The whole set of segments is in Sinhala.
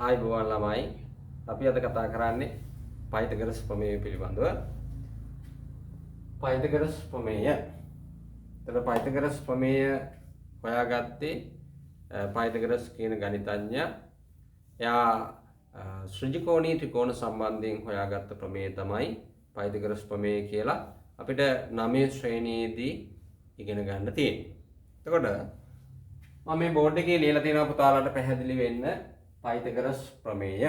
ආයුබෝවන් ළමයි. අපි අද කතා කරන්නේ පයිතගරස් ප්‍රමේය පිළිබඳව. පයිතගරස් ප්‍රමේය. එතකොට පයිතගරස් ප්‍රමේය හොයාගත්තේ පයිතගරස් කියන ගණිතඥයා. එයා ශ්‍රිජිකෝණී ත්‍රිකෝණ සම්බන්ධයෙන් හොයාගත්ත ප්‍රමේය තමයි පයිතගරස් ප්‍රමේය කියලා අපිට 9 ශ්‍රේණියේදී ඉගෙන ගන්න තියෙන්නේ. එතකොට මම මේ බෝඩ් එකේ ලියලා තියෙනවා පුතාලාට පැහැදිලි වෙන්න පයිතගරස් ප්‍රමේය.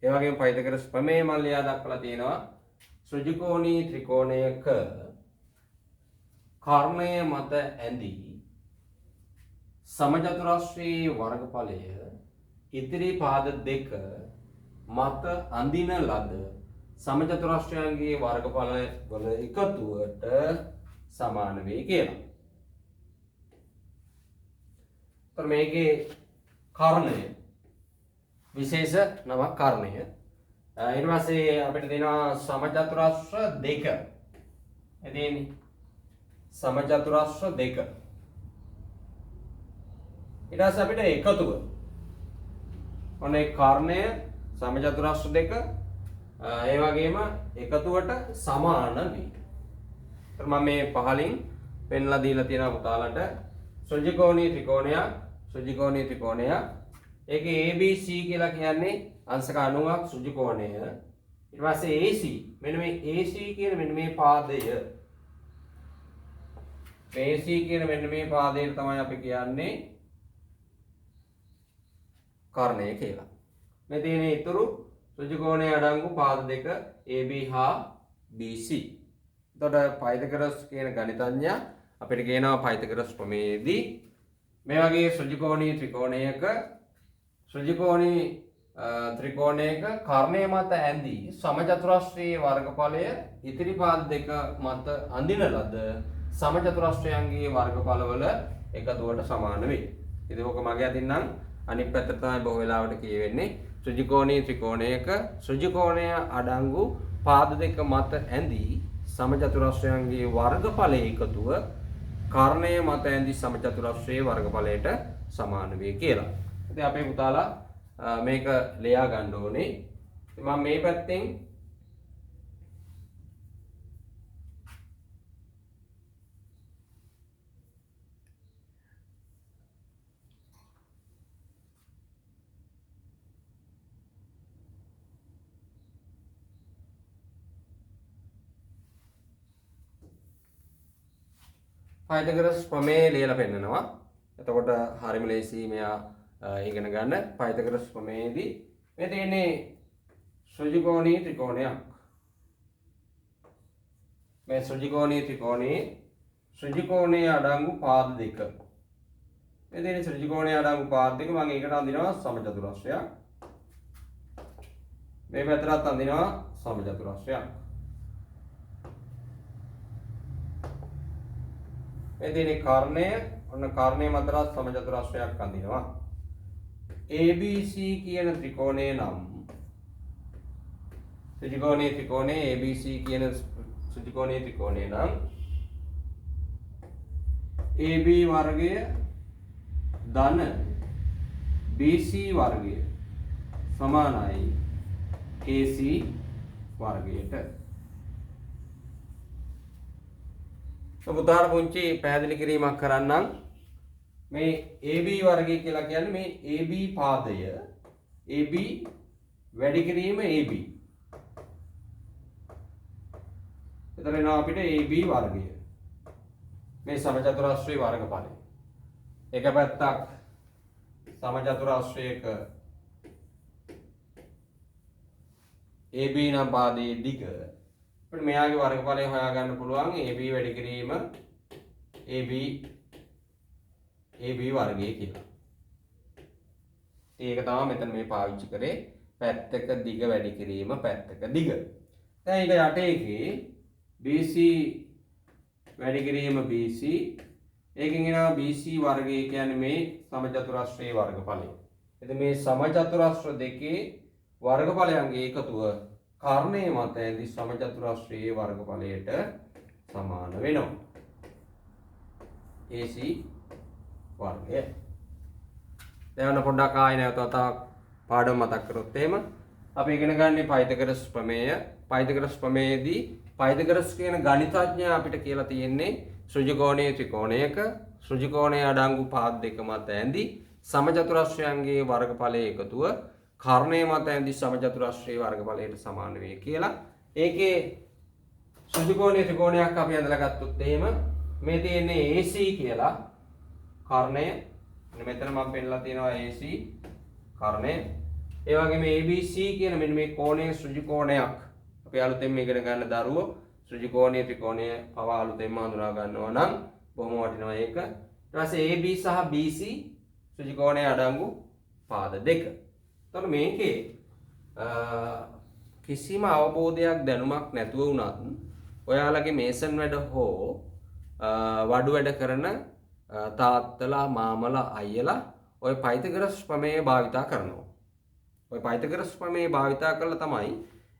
ඒ වගේම පයිතගරස් ප්‍රමේය මම ලියා දක්වලා තියෙනවා ශ්‍රිජිකෝණී ත්‍රිකෝණයක කර්ණය මත ඇඳී සමචතුරස්‍රයේ වර්ගඵලය ඉතිරි පාද දෙක මත අඳින ලද සමචතුරස්‍රයන්ගේ වර්ගඵල වල එකතුවට සමාන වේ කියලා. तर මේකේ කර්ණය විශේෂ නමක් කර්ණය. ඊට පස්සේ අපිට දෙනවා සමචතුරස්‍ර දෙක. එදින සමචතුරස්‍ර දෙක. ඊට පස්සේ අපිට එකතුව. ඔන්නේ කර්ණය සමචතුරස්‍ර දෙක ඒ වගේම එකතුවට සමාන වේ. तर මම මේ පහලින් පෙන්ලා දීලා තියෙනවා පුතාලට ශ්‍රිජිකෝණී ත්‍රිකෝණය ඒකේ ABC කියලා කියන්නේ අංශක 90ක් ශ්‍රිජිකෝණය. ඊට පස්සේ AC මෙන්න මේ AC කියන මෙන්න මේ පාදය AC කියන මෙන්න මේ පාදයට තමයි අපි කියන්නේ කර්ණය කියලා. මේ තියෙන ඊතුරු ශ්‍රිජිකෝණයේ අඩංගු පාද දෙක AB හා BC. එතකොට පයිතගරස් කියන ගණිතඥයා අපිට කියනවා පයිතගරස් ප්‍රමේයයේදී මේ වගේ ශ්‍රිජිකෝණී ත්‍රිකෝණයක කර්ණය මත ඇඳී සමචතුරස්‍රයේ වර්ගඵලය ඉතිරි පාද දෙක මත අඳින ලද සමචතුරස්‍රයන්ගේ වර්ගඵලවල එකතුවට සමාන වේ. ඉතින් ඔක මගේ අතින් නම් අනිත් පැත්තට තමයි බොහෝ වෙලාවට කියවෙන්නේ ශ්‍රිජිකෝණී ත්‍රිකෝණයක ශ්‍රිජිකෝණය අඩංගු පාද දෙක මත ඇඳී සමචතුරස්‍රයන්ගේ වර්ගඵලයේ එකතුව කර්ණය මත ඇඳි සමචතුරස්‍රයේ වර්ගඵලයට සමාන වේ කියලා. ඉතින් අපේ පුතාලා මේක ලියා ගන්න ඕනේ. ඉතින් මම මේ පැත්තෙන් පයිතගරස් ප්‍රමේය ලියලා පෙන්නනවා. එතකොට හරිම ලේසි මෙයා ඉගෙන ගන්න. පයිතගරස් ප්‍රමේයේදී මේ තියෙන්නේ ශ්‍රිජිකෝණී ත්‍රිකෝණයක්. මේ ශ්‍රිජිකෝණයේ අඩංගු පාද දෙක. මේ තියෙන්නේ ශ්‍රිජිකෝණයේ අඩංගු පාද දෙක. මම ඒකට අඳිනවා සමචතුරස්‍රයක්. මේ පැත්තට අඳිනවා සමචතුරස්‍රයක්. මේ තියෙන්නේ කර්ණය. ඔන්න කර්ණය මතට සමචතුරස්‍රයක් අඳිනවා. ABC කියන ත්‍රිකෝණය නම් ශ්‍රිජිකෝණී ත්‍රිකෝණයේ ABC කියන ශ්‍රිජිකෝණී ත්‍රිකෝණය නම් AB වර්ගය ධන BC වර්ගය සමානයි AC වර්ගයට. පුතාට පුංචි පැහැදිලි කිරීමක් කරන්නම්. මේ AB වර්ගය කියලා කියන්නේ මේ AB පාදය AB වැඩි කිරීම AB. එතන එනවා අපිට AB වර්ගය. මේ සමචතුරස්‍රයේ වර්ගඵලය. එක පැත්තක් සමචතුරස්‍රයක AB නම් පාදයේ දිග. අපිට මෙයාගේ වර්ගඵලය හොයාගන්න පුළුවන් AB වැඩි කිරීම AB වර්ගය කියලා. ඒක තමයි මෙතන මේ පාවිච්චි කරේ පැත්තක දිග වැඩි කිරීම පැත්තක දිග. දැන් ඊට යට එකේ BC වැඩි කිරීම BC. ඒකෙන් එනවා BC වර්ගය කියන්නේ මේ සමචතුරස්‍රයේ වර්ගඵලය. එතකොට මේ සමචතුරස්‍ර දෙකේ වර්ගඵලයන්ගේ එකතුව කර්ණය මත ඇඳි සමචතුරස්‍රයේ වර්ගඵලයට සමාන වෙනවා. AC වර්ගය. දැන් පොඩ්ඩක් ආයෙ නැවත පාඩම මතක් කරොත් එහෙම අපි ඉගෙන ගන්නේ පයිතගරස් ප්‍රමේය. පයිතගරස් ප්‍රමේයේදී පයිතගරස් කියන ගණිතඥයා අපිට කියලා තියෙන්නේ ශ්‍රුජිකෝණයේ ත්‍රිකෝණයක ශ්‍රුජිකෝණයේ අඩංගු පාද දෙක මත ඇඳි සමචතුරස්‍රයන්ගේ වර්ගඵලයේ එකතුව කර්ණය මත ඇඳි සමචතුරස්‍රයේ වර්ගඵලයට සමාන වේ කියලා. ඒකේ ශ්‍රුජිකෝණයේ ත්‍රිකෝණයක් අපි ඇඳලා ගත්තොත් එහෙම මේ තියෙන්නේ AC කියලා කර්ණය. මෙතන මම පෙන්නලා තියෙනවා AC කර්ණය. ඒ වගේම ABC කියන මෙන්න මේ කෝණයේ ශ්‍රුජිකෝණයක් අපි අලුතෙන් ඉගෙන ගන්න දරුවෝ ශ්‍රුජිකෝණයේ ත්‍රිකෝණය පවා අලුතෙන්ම හඳුනා ගන්නවා නම් බොහොම වටිනවා ඒක. ඊට පස්සේ AB සහ BC ශ්‍රුජිකෝණයේ අඩංගු පාද දෙක. එතකොට මේකේ කිසිම අවබෝධයක් දැනුමක් නැතුව වුණත් ඔයාලගේ මේසන් වැඩ හෝ වඩු වැඩ කරන තාත්තලා මාමලා අයියලා ඔය පයිතගරස් ප්‍රමේය භාවිතා කරනවා. ඔය පයිතගරස් ප්‍රමේය භාවිතා කරලා තමයි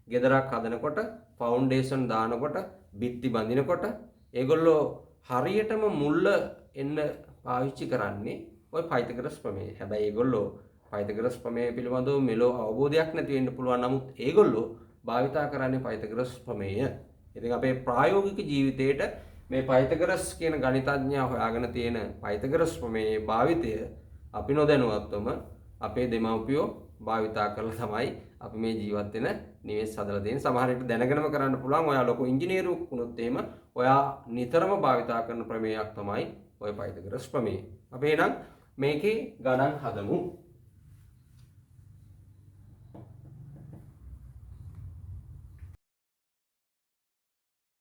ගෙදරක් හදනකොට ෆවුන්ඩේෂන් දානකොට බිත්ති බඳිනකොට ඒගොල්ලෝ හරියටම මුල්ල එන්න පාවිච්චි කරන්නේ ඔය පයිතගරස් ප්‍රමේය. හැබැයි ඒගොල්ලෝ පයිතගරස් ප්‍රමේය පිළිබඳව මෙලෝ අවබෝධයක් නැති වෙන්න පුළුවන්. නමුත් ඒගොල්ලෝ භාවිතා කරන්නේ පයිතගරස් ප්‍රමේය. ඉතින් අපේ ප්‍රායෝගික ජීවිතේට මේ පයිතගරස් කියන ගණිතඥයා හොයාගෙන තියෙන පයිතගරස් ප්‍රමේයයේ භාවිතය අපි නොදැනුවත්වම අපේ දෙමව්පියෝ භාවිතා කරලා තමයි අපි මේ ජීවත් වෙන නිවෙස් හදලා තියෙන්නේ. සමහර විට දැනගෙනම කරන්න පුළුවන්. ඔයා ලොකු ඉංජිනේරුවෙක් වුණොත් එහෙම ඔයා නිතරම භාවිතා කරන ප්‍රමේයයක් තමයි ඔය පයිතගරස් ප්‍රමේය. අපි එහෙනම් මේකේ ගණන් හදමු.